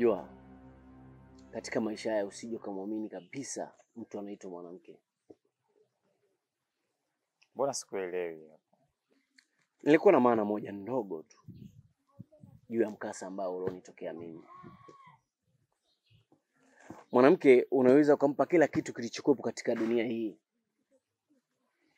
Unajua, katika maisha haya usije kumwamini kabisa mtu anaitwa mwanamke. Mbona sikuelewi? Nilikuwa na maana moja ndogo tu juu ya mkasa ambao ulionitokea mimi. Mwanamke unaweza kumpa kila kitu kilichokuwepo katika dunia hii,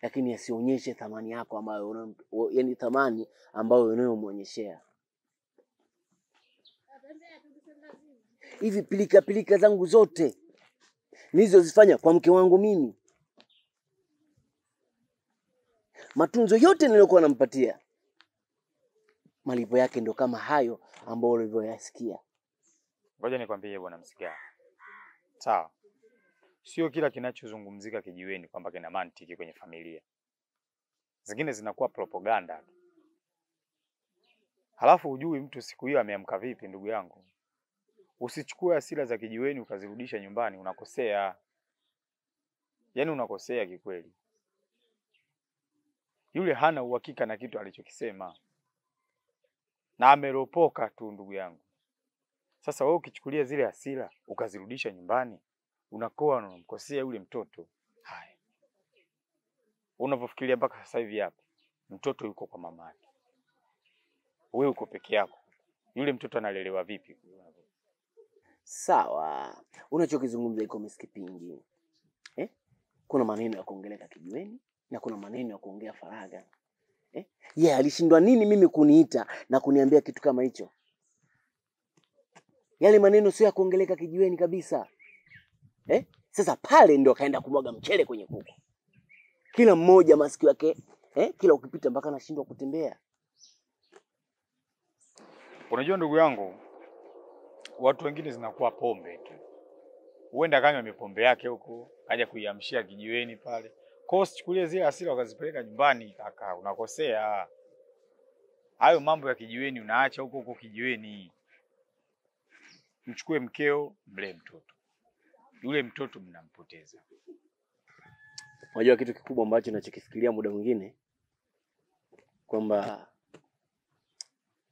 lakini asionyeshe thamani yako ambayo yaani thamani ambayo unayomuonyeshea. Hivi pilika zangu zote nilizozifanya kwa mke wangu mimi, matunzo yote niliyokuwa nampatia, malipo yake ndio kama hayo ambayo ulivyoyasikia. Ngoja nikwambie bwana Msigala. Sawa. Sio kila kinachozungumzika kijiweni kwamba kina mantiki kwenye familia. Zingine zinakuwa propaganda. Halafu hujui mtu siku hiyo ameamka vipi ndugu yangu. Usichukue hasira za kijiweni ukazirudisha nyumbani, unakosea. Yaani unakosea kikweli. Yule hana uhakika na kitu alichokisema. Na ameropoka tu ndugu yangu. Sasa wewe ukichukulia zile hasira ukazirudisha nyumbani, unakuwa unamkosea yule mtoto. Haya. Unavyofikiria mpaka sasa hivi hapa, mtoto yuko kwa mama yake. Wewe uko peke yako. Yule mtoto analelewa vipi? Sawa. Unachokizungumza iko miskipingi. Kuna maneno ya kuongeleka kijiweni na kuna maneno ya kuongea faragha. Alishindwa nini mimi kuniita na kuniambia kitu kama hicho? Yale maneno sio ya kuongeleka kijiweni kabisa. Sasa pale ndio kaenda kumwaga mchele kwenye kuku. Kila mmoja masikio yake, kila ukipita mpaka anashindwa kutembea. Unajua ndugu yangu, watu wengine zinakuwa pombe tu. Huenda kanywa mipombe yake huko, kaja kuiamshia kijiweni pale. Kwa hiyo usichukulie zile hasira ukazipeleka nyumbani kaka, unakosea. Hayo mambo ya kijiweni unaacha huko kijiweni. Mchukue mkeo, mlee mtoto. Yule mtoto mnampoteza. Unajua kitu kikubwa ambacho ninachokifikiria muda mwingine kwamba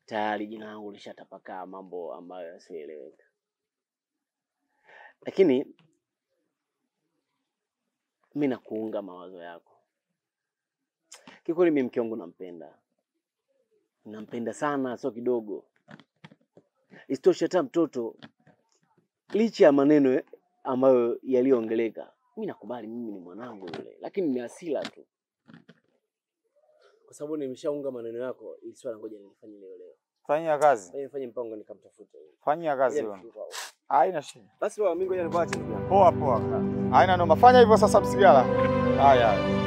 tayari jina langu lishatapakaa mambo ambayo yasieleweka. Lakini mimi nakuunga mawazo yako. Kikweli mimi mke wangu nampenda. Nampenda sana, sio kidogo. Isitoshe hata mtoto licha ya maneno ambayo yaliongeleka, mimi nakubali mimi ni mwanangu yule, lakini ni hasira tu. Kwa sababu nimeshaunga maneno yako, ili swala ngoja nilifanye leo. Fanyia kazi. Nifanye mpango nikamtafuta. Fanyia kazi wewe. Haina shida. Basi mimi ngoja nipate ndugu yangu. Poa poa. Haina noma. Fanya hivyo sasa Msigala. Haya.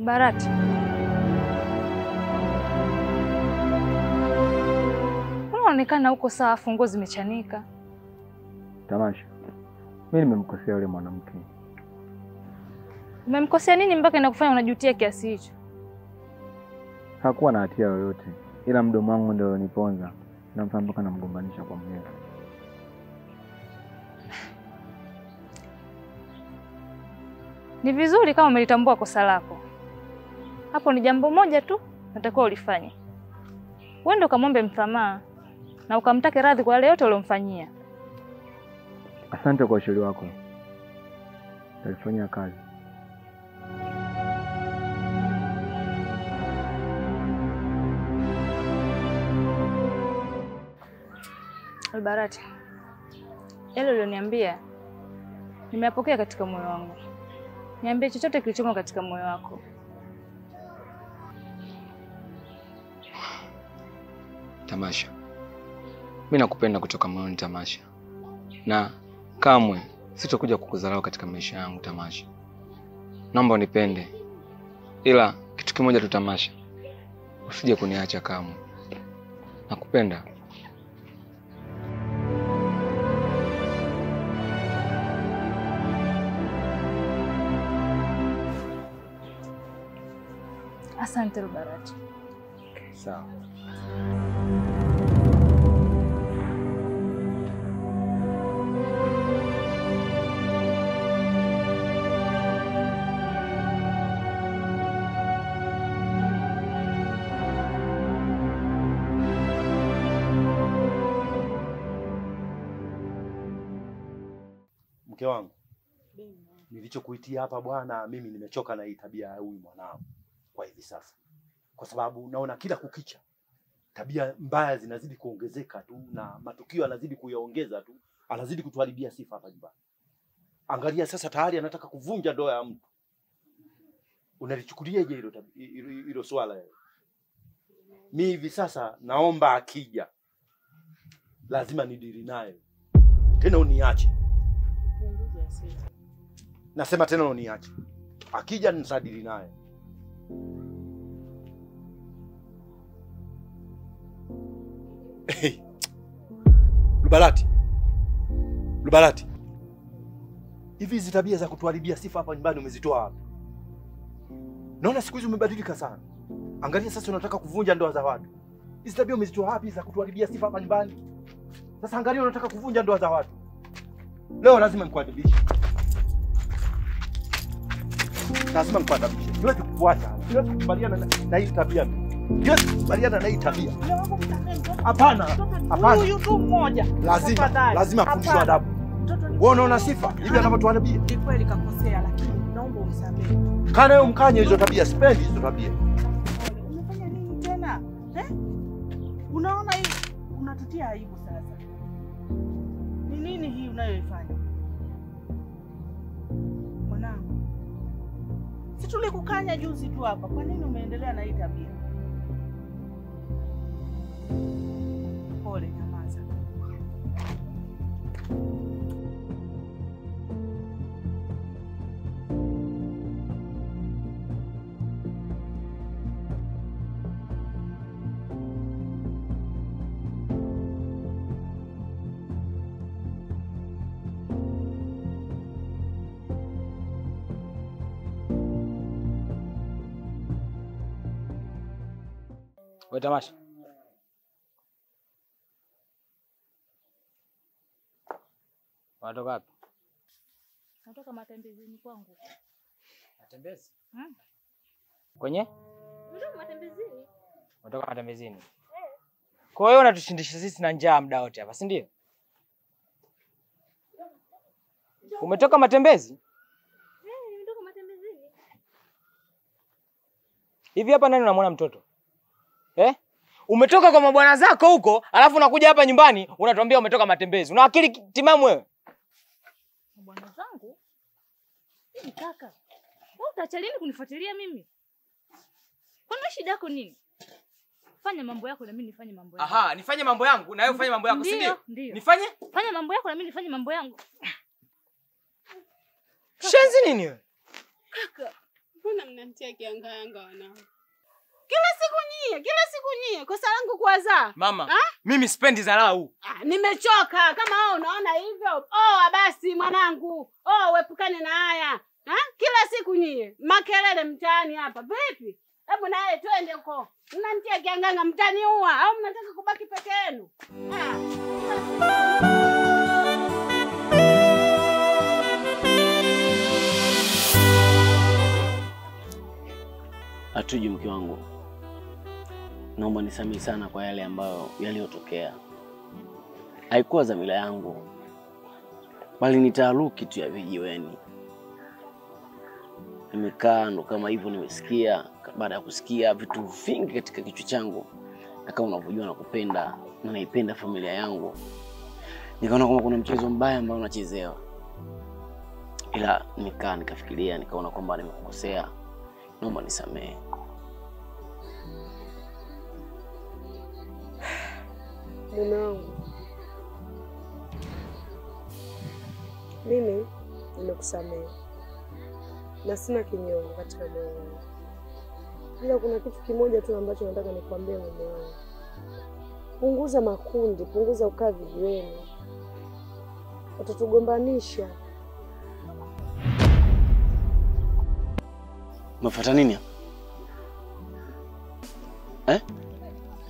Barati. Unaonekana huko sawa, fungo zimechanika. Tamasha. Mimi nimemkosea yule mwanamke. Umemkosea nini mpaka inakufanya unajutia kiasi hicho? Hakuwa na hatia yoyote. Ila mdomo wangu ndio uniponza. Na mpaka namgombanisha kwa mwenyewe. Ni vizuri kama umelitambua kosa lako. Hapo ni jambo moja tu natakiwa ulifanye. Uende ukamwombe msamaha na ukamtake radhi kwa yale yote uliyomfanyia. Asante kwa ushauri wako. Nitafanyia kazi. Albarati. Yale ulioniambia nimeyapokea katika moyo wangu. Niambie chochote kilichomo katika moyo wako. Tamasha. Mimi nakupenda kutoka moyoni Tamasha. Na kamwe sitakuja kukudharau katika maisha yangu Tamasha. Naomba unipende. Ila kitu kimoja tu Tamasha. Usije kuniacha kamwe. Nakupenda. Asante Lubarati. Sawa. Mke wangu, nilichokuitia hapa bwana, mimi nimechoka na hii tabia ya huyu mwanao kwa hivi sasa, kwa sababu naona kila kukicha tabia mbaya zinazidi kuongezeka tu na matukio yanazidi kuyaongeza tu, anazidi kutuharibia sifa hapa nyumbani. Angalia sasa, tayari anataka kuvunja ndoa ya mtu. Unalichukuliaje hilo swala? Mimi hivi sasa naomba akija lazima nidili naye, tena uniache. Nasema tena uniache. Akija nisadili naye. Hey. Lubarati. Hivi hizi tabia za kutuharibia sifa hapa nyumbani umezitoa wapi? Naona siku hizi umebadilika sana. Angalia sasa, unataka kuvunja ndoa za watu. Hizi tabia umezitoa wapi za kutuharibia sifa hapa nyumbani? Sasa angalia, unataka kuvunja ndoa za watu. Leo lazima nikuadibishe. Lazima nikuadibishe. Siwezi kufuata. Siwezi kukubaliana na hii tabia. Siwezi kukubaliana na hii tabia. Hapana. Huyu tu mmoja. Lazima afundishwe adabu. Wewe unaona sifa hivi anavyotuharibia? Ni kweli kakosea, lakini naomba unisamehe. Kana wewe mkanye hizo tabia, sipendi hizo tabia. Umefanya nini tena? Unaona hii unatutia aibu sasa. Ni nini hii unayoifanya? Mwanangu, si tulikukanya juzi tu hapa. Kwa nini umeendelea na hii tabia? Pole, nyamaza. Wewe Tamasha. Unatoka wapi? Natoka matembezini kwangu. Matembezi? Kwenye? Ndio matembezini. Unatoka matembezini. Kwa hiyo unatushindisha sisi na njaa muda wote hapa, si ndio? Umetoka matembezi? Nimetoka matembezini. Hivi hapa nani unamwona mtoto? Umetoka kwa mabwana zako huko, alafu unakuja hapa nyumbani unatuambia umetoka matembezi. Una akili timamu wewe? Mabwana zangu? Hivi kaka, wewe utaacha lini kunifuatilia mimi? Kwani shida yako nini? Fanya mambo yako na mimi nifanye mambo yangu. Aha, nifanye mambo yangu na wewe ufanye mambo yako, si ndio? Ndio. Nifanye? Fanya mambo yako na mimi nifanye mambo yangu. Shenzi nini wewe? Kaka, mbona mnamtia kianganga wanao? Kila siku nyie, kosa langu kuwazaa. Mama, mimi sipendi dharau. Nimechoka. Kama wewe unaona hivyo, basi mwanangu. Uepukane na haya. Kila siku nyie, makelele mtaani hapa. Vipi? Hebu naye twende huko. Mnamtia kianganga, mtaniua au mnataka kubaki peke yenu? Atuji mke wangu, naomba nisamehe sana kwa yale ambayo yaliyotokea. Haikuwa dhamira yangu, bali ni taaruki tu ya vijiweni. Nimekaa ndo kama hivyo, nimesikia. Baada ya kusikia vitu vingi katika kichwa changu, na kama unavyojua nakupenda na naipenda familia yangu, nikaona kama kuna mchezo mbaya ambao unachezewa. Ila nikafikiria, nikaona kwamba nimekukosea. Naomba nisamehe. Mume wangu, mimi nimekusamehe na sina kinyongo katika moyo wangu, ila kuna kitu kimoja tu ambacho nataka nikwambie mume wangu. Punguza makundi, punguza ukaa vijiweni, watatugombanisha. Umefuata nini?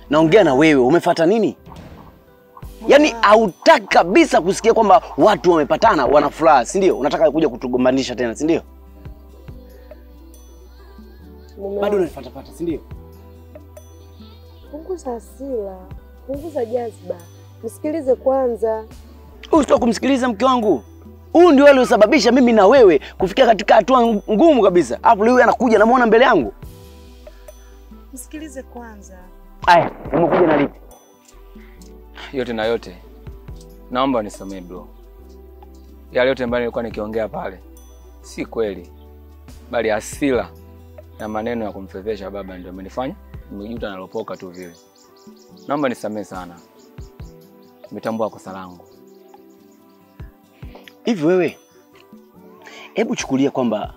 Naongea na wewe, umefuata nini? Yaani hautaki kabisa kusikia kwamba watu wamepatana, wana furaha, si ndio? Unataka kuja kutugombanisha tena, si ndio? Bado unafuata, si ndio? Punguza hasira, punguza jazba. Msikilize kwanza. Usitaki kumsikiliza mke wangu. Huyu ndio aliyosababisha mimi na wewe kufikia katika hatua ngumu kabisa. Hapo leo anakuja namuona mbele yangu. Msikilize kwanza. Aya, umekuja na lipi? Yote na yote, naomba unisamee bro. Yale yote ambayo nilikuwa nikiongea pale si kweli, bali hasira na maneno ya kumfedhesha baba ndio amenifanya nimejuta nalopoka tu vile. Naomba nisamee sana, nimetambua kosa langu. Hivi wewe, hebu chukulia kwamba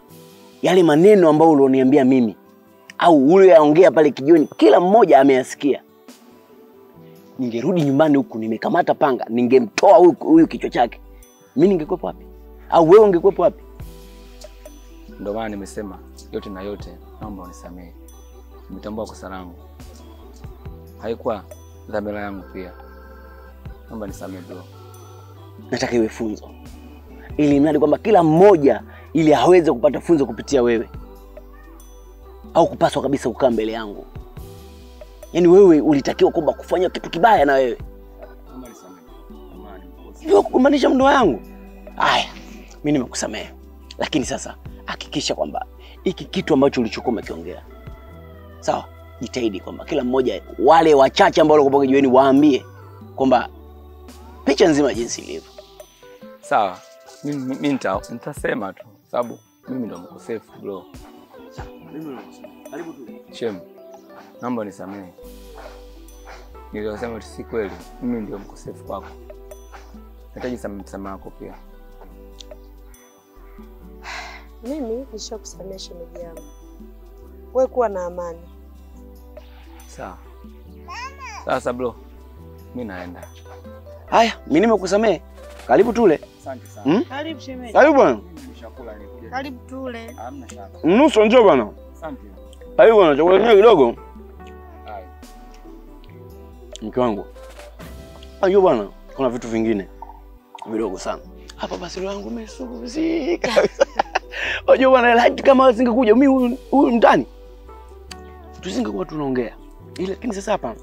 yale maneno ambayo ulioniambia mimi au ule yaongea pale kijiweni kila mmoja ameyasikia. Ningerudi nyumbani huku nimekamata panga, ningemtoa huyu kichwa chake. Mimi ningekuwepo wapi? Au wewe ungekuwepo wapi? Ndio maana nimesema yote na yote, naomba unisamee. Nimetambua kosa langu. Haikuwa dhamira yangu pia. Naomba nisamee bro. Nataka iwe funzo. Ili mradi kwamba kila mmoja ili aweze kupata funzo kupitia wewe. Au kupaswa kabisa kukaa mbele yangu. Yaani wewe ulitakiwa kwamba kufanya kitu kibaya na wewe. Naomba nisamee. Ndio kukumbanisha ndoa yangu. Haya, mimi nimekusamea. Lakini sasa hakikisha kwamba hiki kitu ambacho ulichokuwa umekiongea. Sawa? Jitahidi kwamba kila mmoja wale wachache ambao walikuwa kijiweni waambie kwamba picha nzima jinsi ilivyo. Sawa. Mimi nitasema tu sababu mimi ndo mkosefu bro. Karibu tu. Shem. Naomba nisamee. Niliyosema si kweli. Mimi ndio mkosefu kwako. Nahitaji msamaha wako pia. Mimi nishakusamea shemeji yangu. Wewe kuwa na amani. Sawa. Sasa bro, mimi naenda. Haya, mimi nimekusamea. Karibu tule. Asante sana. Karibu shemeji. Karibu bwana. Nimeshakula nikuja. Karibu tule. Hamna shaka. Nusu njoo bwana. Asante. Karibu bwana, chakula chenyewe kidogo. Hai. Mke wangu. Ajua bwana, kuna vitu vingine vidogo sana. Hapa basi roho yangu imesukuzika. Ajua bwana, laiti kama singekuja mimi huyu mtani. Tusingekuwa tunaongea. Lakini sasa hapa